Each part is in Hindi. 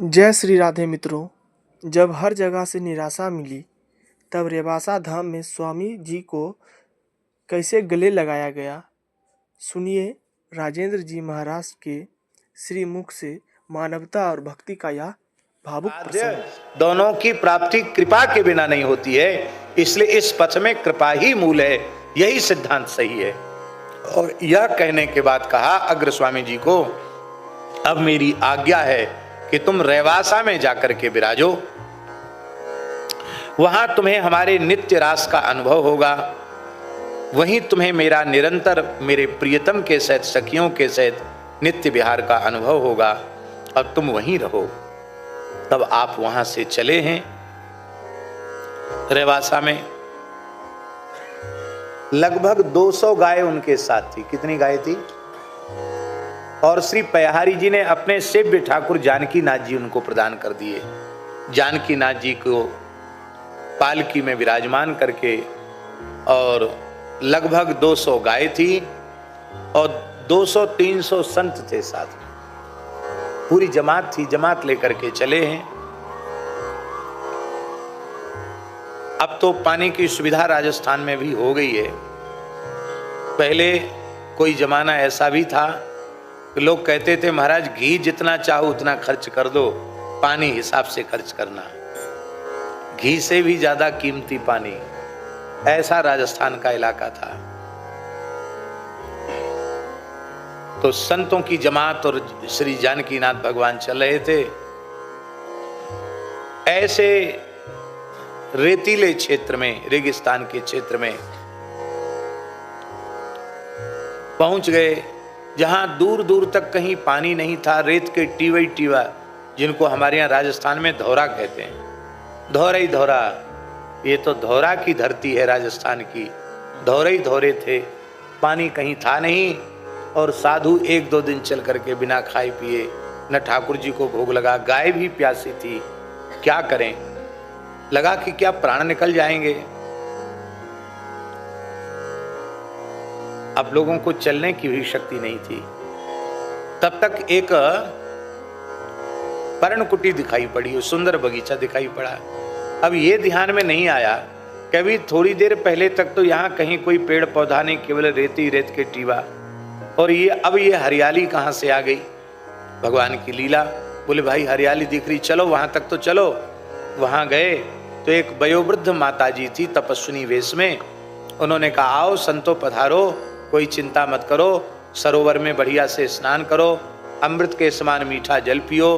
जय श्री राधे मित्रों। जब हर जगह से निराशा मिली तब रेवासा धाम में स्वामी जी को कैसे गले लगाया गया, सुनिए राजेंद्र जी महाराज के श्री मुख से मानवता और भक्ति का यह भावुक प्रसंग। दोनों की प्राप्ति कृपा के बिना नहीं होती है, इसलिए इस पथ में कृपा ही मूल है। यही सिद्धांत सही है। और यह कहने के बाद कहा अग्र स्वामी जी को, अब मेरी आज्ञा है कि तुम रेवासा में जाकर के विराजो। वहां तुम्हें हमारे नित्य रास का अनुभव होगा। वहीं तुम्हें मेरा निरंतर मेरे प्रियतम के सहित सखियों के सहित नित्य विहार का अनुभव होगा और तुम वहीं रहो। तब आप वहां से चले हैं रेवासा में। लगभग 200 गाय उनके साथ थी। कितनी गाय थी? और श्री पयहारी जी ने अपने सेव्य ठाकुर जानकी नाथ जी उनको प्रदान कर दिए। जानकी नाथ जी को पालकी में विराजमान करके, और लगभग 200 गाय थी और 200-300 संत थे साथ में। पूरी जमात थी, जमात लेकर के चले हैं। अब तो पानी की सुविधा राजस्थान में भी हो गई है। पहले कोई जमाना ऐसा भी था कि लोग कहते थे महाराज घी जितना चाहो उतना खर्च कर दो, पानी हिसाब से खर्च करना, घी से भी ज्यादा कीमती पानी। ऐसा राजस्थान का इलाका था। तो संतों की जमात और श्री जानकीनाथ भगवान चल रहे थे। ऐसे रेतीले क्षेत्र में, रेगिस्तान के क्षेत्र में पहुंच गए, जहां दूर दूर तक कहीं पानी नहीं था। रेत के टीवा टीवा, जिनको हमारे यहाँ राजस्थान में धौरा कहते हैं। धौरा ही धौरा, ये तो धौरा की धरती है राजस्थान की। धौरे ही धौरे थे, पानी कहीं था नहीं। और साधु 1-2 दिन चल करके बिना खाए पिए न ठाकुर जी को भोग लगा। गाय भी प्यासी थी, क्या करें? लगा कि क्या प्राण निकल जाएंगे। अब लोगों को चलने की भी शक्ति नहीं थी। तब तक एक पर्णकुटी दिखाई पड़ी, सुंदर बगीचा दिखाई पड़ा। अब ये ध्यान में नहीं आया कि अभी थोड़ी देर पहले तक तो यहाँ कहीं कोई पेड़ पौधा नहीं, केवल रेती रेत के टीवा। और अब ये हरियाली कहाँ से आ गई? भगवान की लीला। बोले भाई हरियाली दिख रही, चलो वहां तक तो चलो। वहां गए तो एक वयोवृद्ध माताजी थी तपस्विनी वेश में। उन्होंने कहा आओ संतो पधारो, कोई चिंता मत करो, सरोवर में बढ़िया से स्नान करो, अमृत के समान मीठा जल पियो,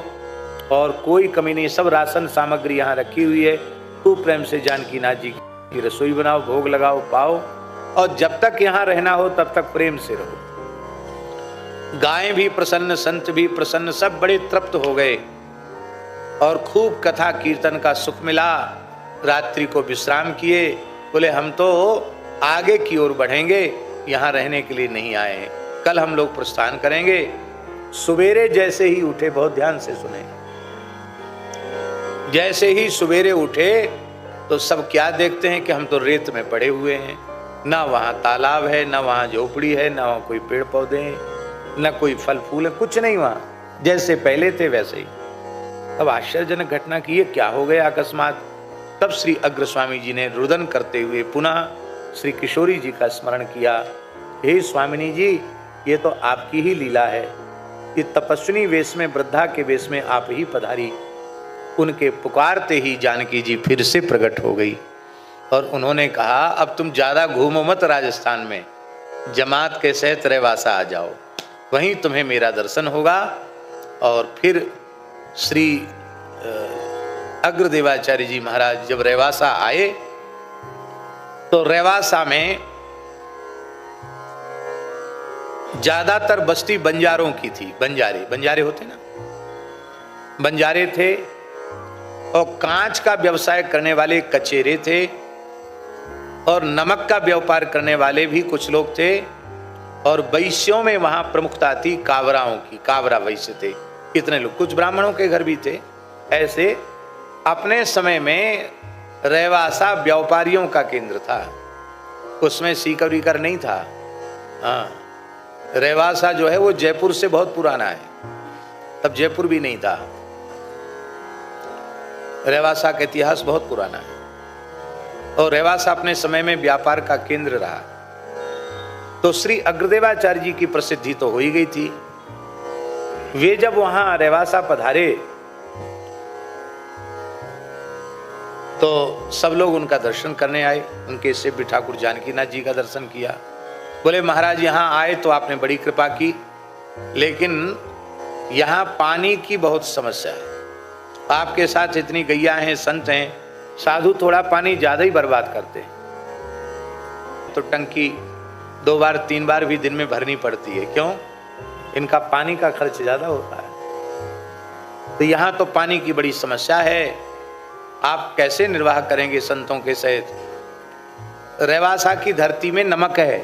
और कोई कमी नहीं, सब राशन सामग्री यहाँ रखी हुई है। खूब प्रेम से जानकीनाथ जी की रसोई बनाओ, भोग लगाओ, पाओ, और जब तक यहाँ रहना हो तब तक प्रेम से रहो। गाय भी प्रसन्न, संत भी प्रसन्न, सब बड़े तृप्त हो गए और खूब कथा कीर्तन का सुख मिला। रात्रि को विश्राम किए। बोले हम तो आगे की ओर बढ़ेंगे, यहाँ रहने के लिए नहीं आए हैं। कल हम लोग प्रस्थान करेंगे। सवेरे जैसे ही उठे, बहुत ध्यान से सुने, जैसे ही सवेरे उठे तो सब क्या देखते हैं कि हम तो रेत में पड़े हुए हैं। ना वहाँ तालाब है, ना वहाँ झोपड़ी है, ना वहाँ कोई पेड़ पौधे हैं, ना कोई फल फूल है, कुछ नहीं वहाँ। जैसे पहले थे वैसे ही। अब आश्चर्यजनक घटना की ये क्या हो गया अकस्मात। तब श्री अग्र स्वामी जी ने रुदन करते हुए पुनः श्री किशोरी जी का स्मरण किया। हे स्वामिनी जी, ये तो आपकी ही लीला है। ये तपस्विनी वेश में, वृद्धा के वेश में आप ही पधारी। उनके पुकारते ही जानकी जी फिर से प्रकट हो गई और उन्होंने कहा अब तुम ज्यादा घूमो मत राजस्थान में, जमात के सहित रेवासा आ जाओ, वहीं तुम्हें मेरा दर्शन होगा। और फिर श्री अग्रदेवाचार्य जी महाराज जब रेवासा आए तो रेवासा में ज्यादातर बस्ती बंजारों की थी। बंजारे होते ना, बंजारे थे। और कांच का व्यवसाय करने वाले कचेरे थे, और नमक का व्यापार करने वाले भी कुछ लोग थे। और वैश्यों में वहां प्रमुखता थी कावराओं की, कावरा वैश्य थे कितने लोग। कुछ ब्राह्मणों के घर भी थे। ऐसे अपने समय में रेवासा व्यापारियों का केंद्र था, उसमें सीकर वीकर नहीं था। हाँ, रेवासा जो है वो जयपुर से बहुत पुराना है, तब जयपुर भी नहीं था। रेवासा का इतिहास बहुत पुराना है और रेवासा अपने समय में व्यापार का केंद्र रहा। तो श्री अग्रदेवाचार्य जी की प्रसिद्धि तो हो ही गई थी। वे जब वहां रेवासा पधारे तो सब लोग उनका दर्शन करने आए। उनके सेव्य ठाकुर जानकीनाथ जी का दर्शन किया। बोले महाराज यहाँ आए तो आपने बड़ी कृपा की, लेकिन यहाँ पानी की बहुत समस्या है। आपके साथ इतनी गैया हैं, संत हैं, साधु थोड़ा पानी ज्यादा ही बर्बाद करते हैं, तो टंकी 2 बार 3 बार भी दिन में भरनी पड़ती है। क्यों? इनका पानी का खर्च ज्यादा होता है। तो यहाँ तो पानी की बड़ी समस्या है, आप कैसे निर्वाह करेंगे संतों के सहित? रेवासा की धरती में नमक है।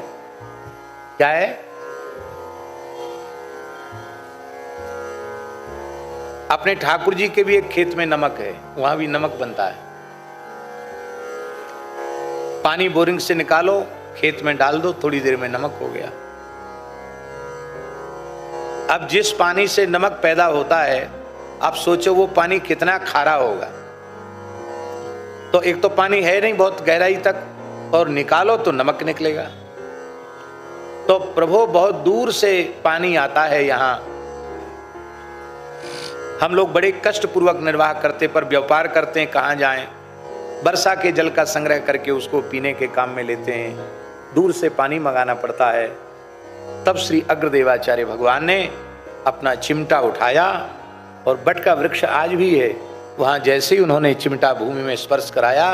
क्या है? अपने ठाकुर जी के भी एक खेत में नमक है, वहां भी नमक बनता है। पानी बोरिंग से निकालो, खेत में डाल दो, थोड़ी देर में नमक हो गया। अब जिस पानी से नमक पैदा होता है, आप सोचो वो पानी कितना खारा होगा। तो एक तो पानी है नहीं बहुत गहराई तक, और निकालो तो नमक निकलेगा। तो प्रभु बहुत दूर से पानी आता है यहाँ। हम लोग बड़े कष्ट पूर्वक निर्वाह करते, पर व्यापार करते हैं, कहाँ जाएं? वर्षा के जल का संग्रह करके उसको पीने के काम में लेते हैं, दूर से पानी मंगाना पड़ता है। तब श्री अग्रदेवाचार्य भगवान ने अपना चिमटा उठाया, और बट का वृक्ष आज भी है वहां। जैसे ही उन्होंने चिमटा भूमि में स्पर्श कराया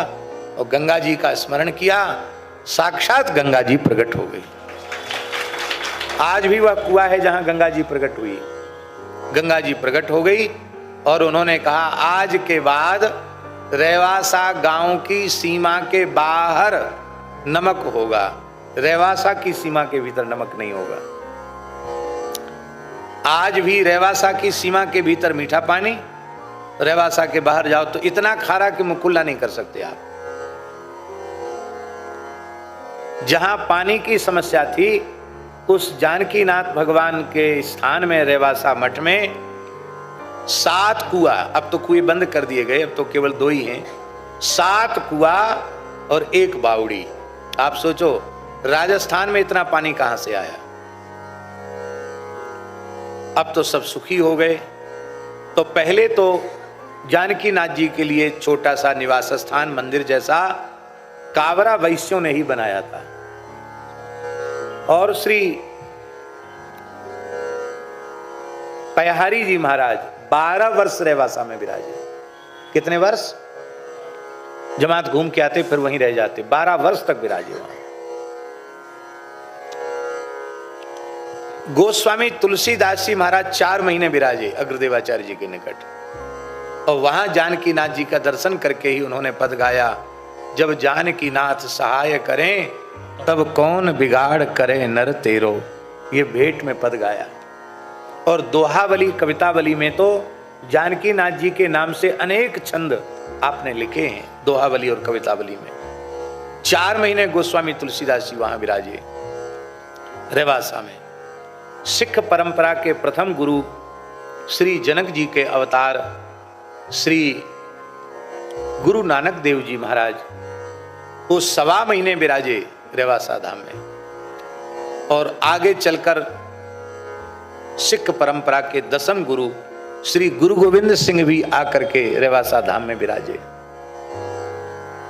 और गंगा जी का स्मरण किया, साक्षात गंगा जी प्रकट हो गई। आज भी वह कुआं है जहां गंगा जी प्रकट हुई। गंगा जी प्रकट हो गई और उन्होंने कहा, आज के बाद रेवासा गांव की सीमा के बाहर नमक होगा, रेवासा की सीमा के भीतर नमक नहीं होगा। आज भी रेवासा की सीमा के भीतर मीठा पानी, रेवासा के बाहर जाओ तो इतना खारा कि मुकुल्ला नहीं कर सकते आप। जहां पानी की समस्या थी, उस जानकीनाथ भगवान के स्थान में रेवासा मठ में 7 कुआं, अब तो कुएं बंद कर दिए गए, अब तो केवल 2 ही हैं, 7 कुआं और 1 बावड़ी। आप सोचो राजस्थान में इतना पानी कहां से आया। अब तो सब सुखी हो गए। तो पहले तो जानकीनाथ जी के लिए छोटा सा निवास स्थान, मंदिर जैसा कावरा वैश्यों ने ही बनाया था, और श्री पयहारी जी महाराज 12 वर्ष रेवासा में विराजे। कितने वर्ष? जमात घूम के आते फिर वहीं रह जाते, 12 वर्ष तक विराजे वहां। गोस्वामी तुलसीदास जी महाराज 4 महीने विराजे अग्रदेवाचार्य जी के निकट, और वहां जानकीनाथ जी का दर्शन करके ही उन्होंने पद गाया, जब जानकीनाथ सहाय करें तब कौन बिगाड़ करे नर तेरो। ये भेंट में पद गाया। और दोहावली कवितावली में तो जानकीनाथ जी के नाम से अनेक छंद आपने लिखे हैं, दोहावली और कवितावली में। 4 महीने गोस्वामी तुलसीदास जी वहां विराजे रेवासा में। सिख परंपरा के प्रथम गुरु श्री जनक जी के अवतार श्री गुरु नानक देव जी महाराज वो 1.25 महीने विराजे रेवासा धाम में। और आगे चलकर सिख परंपरा के 10वें गुरु श्री गुरु गोविंद सिंह भी आकर के रेवासा धाम में विराजे।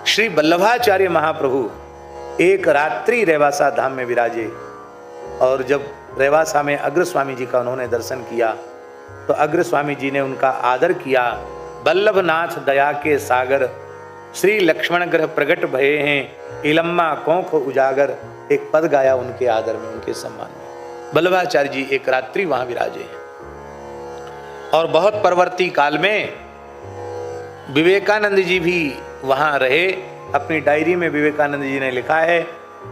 श्री वल्लभाचार्य महाप्रभु एक रात्रि रेवासा धाम में विराजे, और जब रेवासा में अग्र स्वामी जी का उन्होंने दर्शन किया तो अग्र स्वामी जी ने उनका आदर किया। वल्लभनाथ दया के सागर, श्री लक्ष्मण ग्रह प्रगट भये हैं, इलम्मा कोंख उजागर, एक पद गाया उनके आदर में, उनके सम्मान में। वल्लभाचार्य जी एक रात्रि वहां विराजे हैं। और बहुत परवर्ती काल में विवेकानंद जी भी वहां रहे। अपनी डायरी में विवेकानंद जी ने लिखा है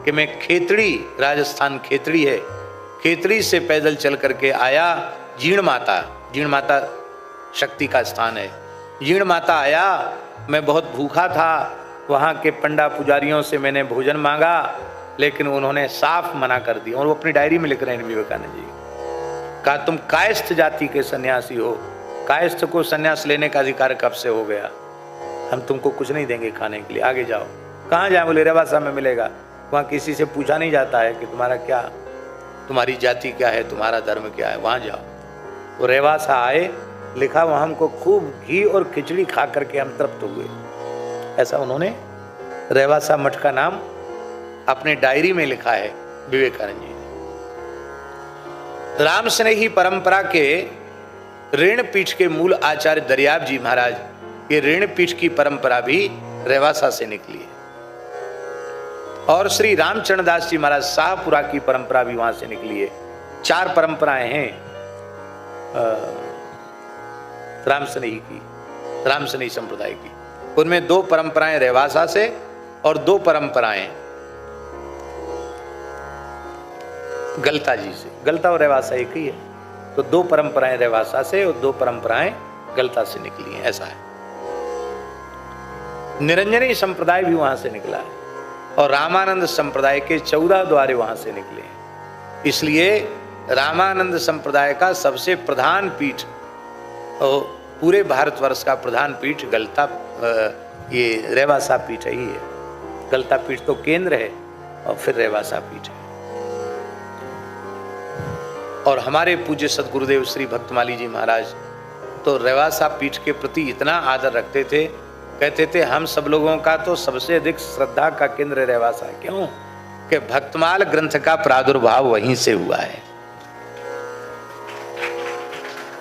कि मैं खेतड़ी, राजस्थान खेतड़ी है, खेतड़ी से पैदल चल करके आया जीण माता शक्ति का स्थान है, जीण माता आया, मैं बहुत भूखा था, वहाँ के पंडा पुजारियों से मैंने भोजन मांगा, लेकिन उन्होंने साफ मना कर दिया। और वो अपनी डायरी में लिख रहे हैं विवेकानंद जी, कहा तुम कायस्थ जाति के सन्यासी हो, कायस्थ को सन्यास लेने का अधिकार कब से हो गया? हम तुमको कुछ नहीं देंगे खाने के लिए, आगे जाओ। कहाँ जाए? बोले रेवासा में मिलेगा। वहाँ किसी से पूछा नहीं जाता है कि तुम्हारा क्या, तुम्हारी जाति क्या है, तुम्हारा धर्म क्या है, वहाँ जाओ। वो रेवासा आए, लिखा वहाँ हमको खूब घी और खिचड़ी खा करके हम तृप्त हुए। ऐसा उन्होंने रेवासा मठ का नाम अपने डायरी में लिखा है विवेकानंद जी ने। राम स्नेही परंपरा के ऋण पीठ के मूल आचार्य दरियाब जी महाराज, ये ऋण पीठ की परंपरा भी रेवासा से निकली है। और श्री रामचरण दास जी महाराज शाहपुरा की परंपरा भी वहां से निकली है। 4 परंपराएं हैं राम स्नेही की, राम स्नेही संप्रदाय की। उनमें 2 परंपराएं रेवासा से और 2 परंपराएं गलता जी से। गलता और रेवासा एक ही है, तो 2 परंपराएं रेवासा से और 2 परंपराएं गलता से निकली हैं, ऐसा है। निरंजनी संप्रदाय भी वहां से निकला है और रामानंद संप्रदाय के 14 द्वारे वहां से निकले हैं। इसलिए रामानंद संप्रदाय का सबसे प्रधान पीठ और पूरे भारतवर्ष का प्रधान पीठ गलता, ये रेवासा पीठ ही है। गलता पीठ तो केंद्र है और फिर रेवासा पीठ है। और हमारे पूज्य सदगुरुदेव श्री भक्तमाली जी महाराज तो रेवासा पीठ के प्रति इतना आदर रखते थे, कहते थे हम सब लोगों का तो सबसे अधिक श्रद्धा का केंद्र रेवासा। क्यों? कि भक्तमाल ग्रंथ का प्रादुर्भाव वहीं से हुआ है।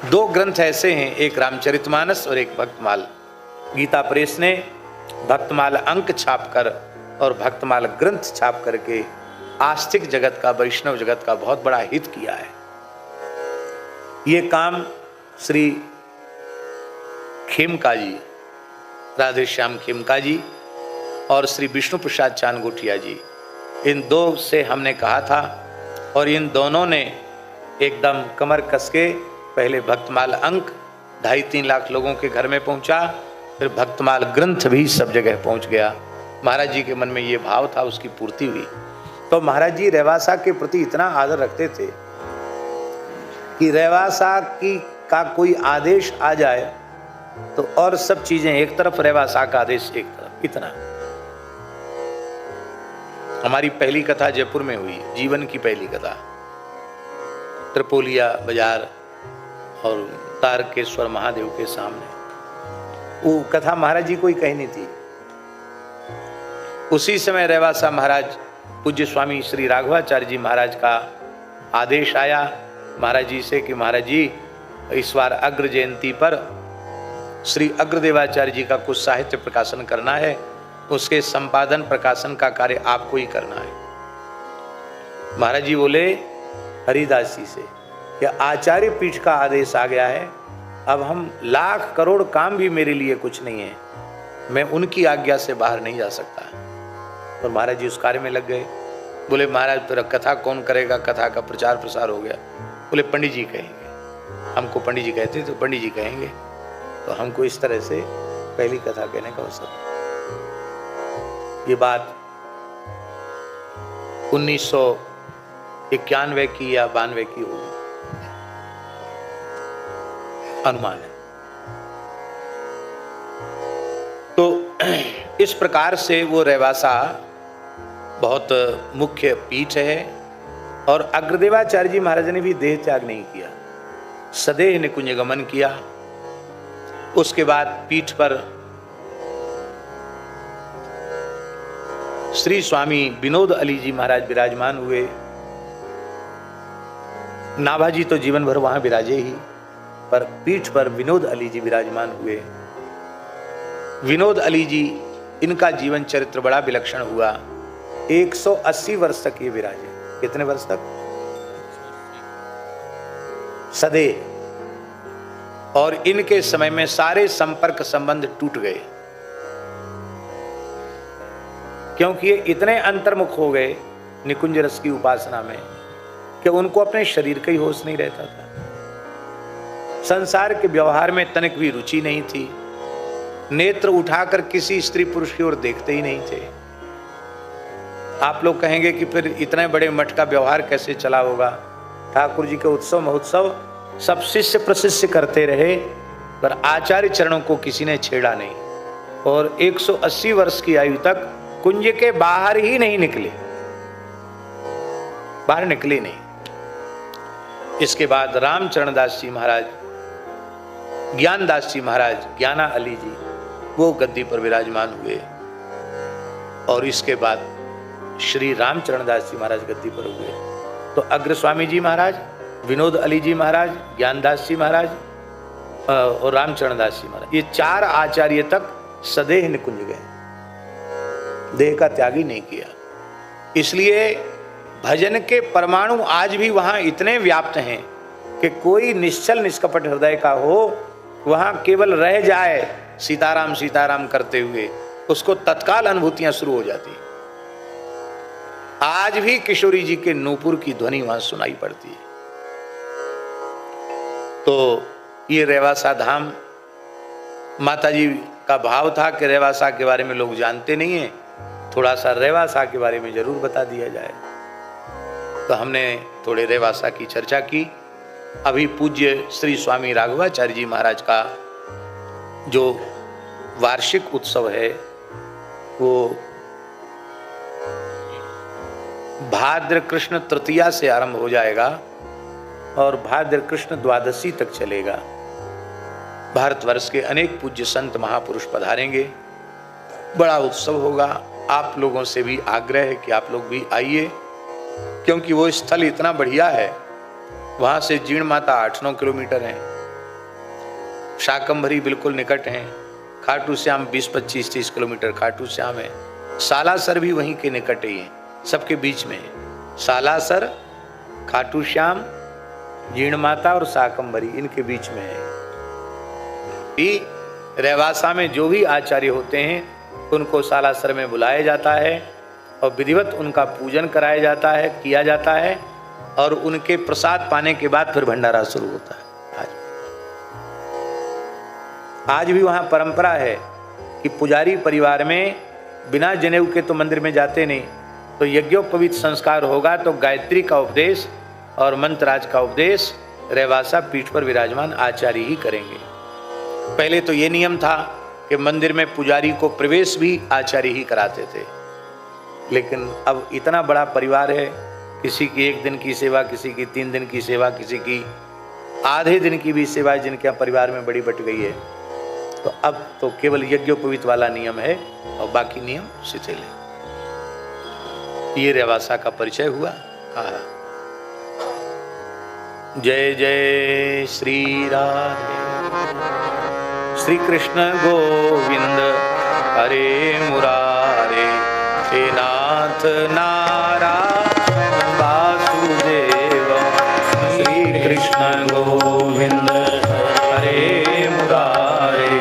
2 ग्रंथ ऐसे हैं, एक रामचरितमानस और एक भक्तमाल। गीता प्रेस ने भक्तमाल अंक छापकर और भक्तमाल ग्रंथ छाप करके आस्तिक जगत का, वैष्णव जगत का बहुत बड़ा हित किया है। ये काम श्री खेमका जी, राधे श्याम खेमका जी और श्री विष्णु प्रसाद चांदगोटिया जी, इन 2 से हमने कहा था और इन दोनों ने एकदम कमर कस के पहले भक्तमाल अंक 2.5-3 लाख लोगों के घर में पहुंचा, फिर भक्तमाल ग्रंथ भी सब जगह पहुंच गया। महाराज जी के मन में ये भाव था, उसकी पूर्ति हुई। तो महाराज जी रेवासा के प्रति इतना आदर रखते थे कि रेवासा की का कोई आदेश आ जाए तो और सब चीजें एक तरफ, रेवासा का आदेश एक तरफ। इतना। हमारी पहली कथा जयपुर में हुई, जीवन की पहली कथा, त्रिपोलिया बाजार और तारकेश्वर महादेव के सामने। वो कथा महाराज जी को ही कहनी थी। उसी समय रेवासा महाराज पूज्य स्वामी श्री राघवाचार्य जी महाराज का आदेश आया महाराज जी से कि महाराज जी इस बार अग्र जयंती पर श्री अग्रदेवाचार्य जी का कुछ साहित्य प्रकाशन करना है, उसके संपादन प्रकाशन का कार्य आपको ही करना है। महाराज जी बोले हरिदास जी से कि आचार्य पीठ का आदेश आ गया है, अब हम लाख करोड़ काम भी मेरे लिए कुछ नहीं है, मैं उनकी आज्ञा से बाहर नहीं जा सकता। और महाराज जी उस कार्य में लग गए। बोले महाराज फिर कथा कौन करेगा? कथा का प्रचार प्रसार हो गया। बोले पंडित जी कहेंगे। हमको पंडित जी कहते तो पंडित जी कहेंगे। तो हमको इस तरह से पहली कथा कहने का अवसर। ये बात 1991 की या 92 की होगी, अनुमान है। तो इस प्रकार से वो रेवासा बहुत मुख्य पीठ है। और अग्रदेवाचार्य जी महाराज ने भी देह त्याग नहीं किया, सदैव निकुंज गमन किया। उसके बाद पीठ पर श्री स्वामी विनोद अली जी महाराज विराजमान हुए। नाभाजी तो जीवन भर वहां विराजे ही, पर पीठ पर विनोद अली जी विराजमान हुए। विनोद अली जी, इनका जीवन चरित्र बड़ा विलक्षण हुआ। 180 वर्ष तक ये विराजे। कितने वर्ष तक? सदैव। और इनके समय में सारे संपर्क संबंध टूट गए, क्योंकि ये इतने अंतर्मुख हो गए निकुंज रस की उपासना में कि उनको अपने शरीर का ही होश नहीं रहता था। संसार के व्यवहार में तनिक भी रुचि नहीं थी। नेत्र उठाकर किसी स्त्री पुरुष की ओर देखते ही नहीं थे। आप लोग कहेंगे कि फिर इतने बड़े मठ का व्यवहार कैसे चला होगा? ठाकुर जी के उत्सव महोत्सव सब शिष्य प्रशिष्य करते रहे, पर आचार्य चरणों को किसी ने छेड़ा नहीं। और 180 वर्ष की आयु तक कुंज के बाहर ही नहीं निकले, बाहर निकले नहीं। इसके बाद रामचरण दास जी महाराज, ज्ञानदास जी महाराज, ज्ञाना अली जी, वो गद्दी पर विराजमान हुए। और इसके बाद श्री रामचरण दास जी महाराज गद्दी पर हुए। तो अग्रस्वामी जी महाराज, विनोद अली जी महाराज, ज्ञानदास जी महाराज और रामचरण दास जी महाराज, ये 4 आचार्य तक सदेह निकुंज गए, देह का त्याग ही नहीं किया। इसलिए भजन के परमाणु आज भी वहां इतने व्याप्त हैं कि कोई निश्चल निष्कपट हृदय का हो, वहां केवल रह जाए सीताराम सीताराम करते हुए, उसको तत्काल अनुभूतियां शुरू हो जाती। आज भी किशोरी जी के नूपुर की ध्वनि वहां सुनाई पड़ती है। तो ये रेवासा धाम, माता जी का भाव था कि रेवासा के बारे में लोग जानते नहीं है, थोड़ा सा रेवासा के बारे में जरूर बता दिया जाए। तो हमने थोड़े रेवासा की चर्चा की। अभी पूज्य श्री स्वामी राघवाचार्य जी महाराज का जो वार्षिक उत्सव है वो भाद्र कृष्ण तृतीया से आरंभ हो जाएगा और भाद्र कृष्ण द्वादशी तक चलेगा। भारतवर्ष के अनेक पूज्य संत महापुरुष पधारेंगे, बड़ा उत्सव होगा। आप लोगों से भी आग्रह है कि आप लोग भी आइए, क्योंकि वो स्थल इतना बढ़िया है। वहां से जीण माता 8-9 किलोमीटर है, शाकंभरी बिल्कुल निकट है, खाटू श्याम 20-25-30 किलोमीटर खाटू श्याम है, सालासर भी वहीं के निकट ही है, सबके बीच में है। सालासर, खाटू श्याम, जीण माता और शाकंभरी इनके बीच में है। रेवासा में जो भी आचार्य होते हैं उनको सालासर में बुलाया जाता है और विधिवत उनका पूजन कराया जाता है, किया जाता है, और उनके प्रसाद पाने के बाद फिर भंडारा शुरू होता है। आज भी वहां परंपरा है कि पुजारी परिवार में बिना जनेऊ के तो मंदिर में जाते नहीं, तो यज्ञोपवीत संस्कार होगा तो गायत्री का उपदेश और मंत्रराज का उपदेश रेवासा पीठ पर विराजमान आचार्य ही करेंगे। पहले तो ये नियम था कि मंदिर में पुजारी को प्रवेश भी आचार्य ही कराते थे, लेकिन अब इतना बड़ा परिवार है, किसी की 1 दिन की सेवा, किसी की 3 दिन की सेवा, किसी की आधे दिन की भी सेवा जिनके परिवार में बड़ी बट गई है, तो अब तो केवल यज्ञोपवीत वाला नियम है और बाकी नियम शिथिल है। ये रेवासा का परिचय हुआ। जय जय श्री राधे, श्री कृष्ण गोविंद हरे मुरारे, हे नाथ नारायण वासुदेव, श्री कृष्ण गोविंद हरे मुरारे,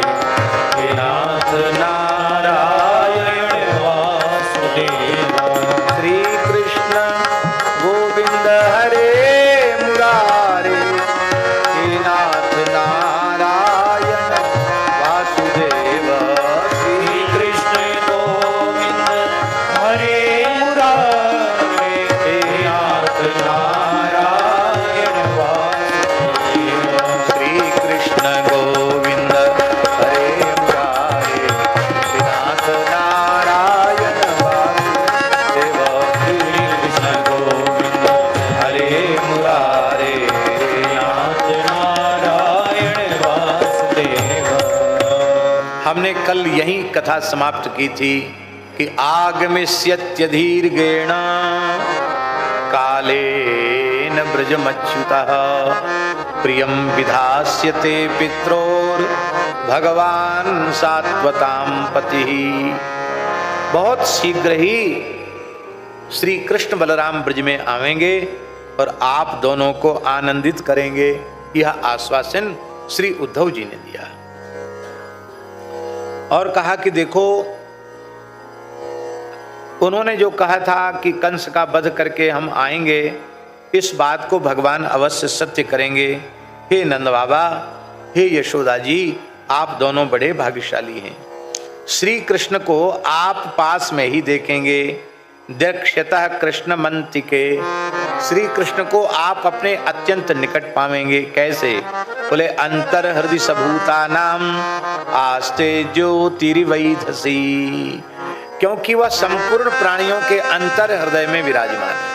हे नाथ नारायण वासुदेव, श्री कृष्ण गोविंद हरे मुरारे, हे नाथ नारायण वासुदेव, श्री कृष्ण गोविंद हरे मुरारे, हे नाथ नारायण वासुदेव, श्री कृष्ण गोविंद हरे मुरारे, हे नाथ नारायण वासुदेव, श्री कृष्ण गोविंद हरे मुरारे, हे नाथ नारायण वासुदेव। हमने कल यही कथा समाप्त की थी कि आगमिष्यत्यधीर्गेण कालेन ब्रजमच्युतः, प्रियं विधास्यते पित्रोर भगवान सात्वतां पतिः। बहुत शीघ्र ही श्री कृष्ण बलराम ब्रज में आवेंगे और आप दोनों को आनंदित करेंगे, यह आश्वासन श्री उद्धव जी ने दिया। और कहा कि देखो, उन्होंने जो कहा था कि कंस का वध करके हम आएंगे, इस बात को भगवान अवश्य सत्य करेंगे। हे नंद बाबा, हे यशोदा जी, आप दोनों बड़े भाग्यशाली हैं। श्री कृष्ण को आप पास में ही देखेंगे। दक्षतः कृष्ण मंतिके, श्री कृष्ण को आप अपने अत्यंत निकट पावेंगे। कैसे? बोले अंतर हृदय सबूता नाम आस्ते ज्योतिर्वैधसी, क्योंकि वह संपूर्ण प्राणियों के अंतर हृदय में विराजमान है।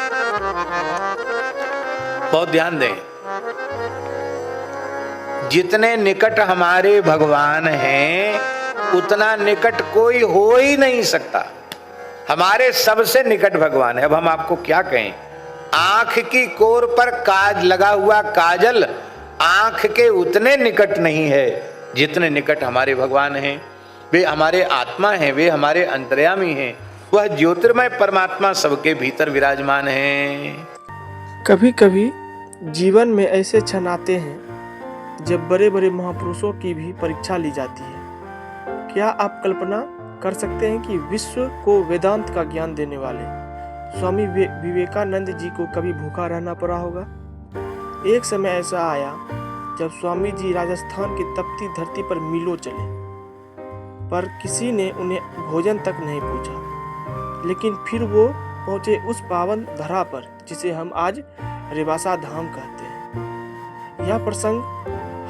बहुत ध्यान दें, जितने निकट हमारे भगवान हैं उतना निकट कोई हो ही नहीं सकता। हमारे सबसे निकट भगवान है। अब हम आपको क्या कहें, आंख की कोर पर काज लगा हुआ काजल आंख के उतने निकट नहीं है जितने निकट हमारे भगवान हैं। वे हमारे आत्मा हैं, वे हमारे अंतर्यामी हैं। वह ज्योतिर्मय परमात्मा सबके भीतर विराजमान हैं। कभी कभी जीवन में ऐसे क्षण आते हैं जब बड़े बड़े महापुरुषों की भी परीक्षा ली जाती है। क्या आप कल्पना कर सकते हैं कि विश्व को वेदांत का ज्ञान देने वाले स्वामी विवेकानंद जी को कभी भूखा रहना पड़ा होगा। एक समय ऐसा आया जब स्वामी जी राजस्थान की तपती धरती पर मीलों चले, पर किसी ने उन्हें भोजन तक नहीं पूछा। लेकिन फिर वो पहुंचे उस पावन धरा पर जिसे हम आज रेवासा धाम कहते हैं। यह प्रसंग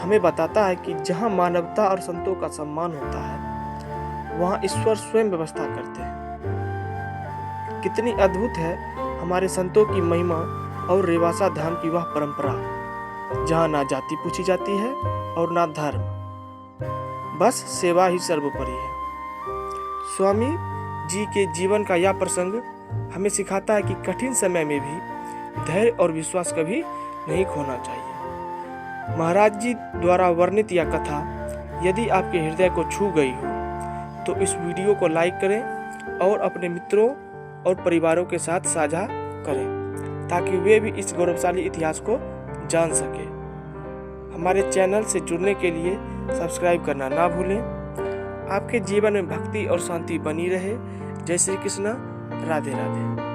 हमें बताता है कि जहाँ मानवता और संतों का सम्मान होता है वहाँ ईश्वर स्वयं व्यवस्था करते हैं। कितनी अद्भुत है हमारे संतों की महिमा और रेवासा धाम की वह परंपरा जहाँ ना जाति पूछी जाती है और ना धर्म, बस सेवा ही सर्वोपरि है। स्वामी जी के जीवन का यह प्रसंग हमें सिखाता है कि कठिन समय में भी धैर्य और विश्वास कभी नहीं खोना चाहिए। महाराज जी द्वारा वर्णित यह कथा यदि आपके हृदय को छू गई हो तो इस वीडियो को लाइक करें और अपने मित्रों और परिवारों के साथ साझा करें ताकि वे भी इस गौरवशाली इतिहास को जान सके। हमारे चैनल से जुड़ने के लिए सब्सक्राइब करना ना भूलें। आपके जीवन में भक्ति और शांति बनी रहे। जय श्री कृष्ण। राधे राधे।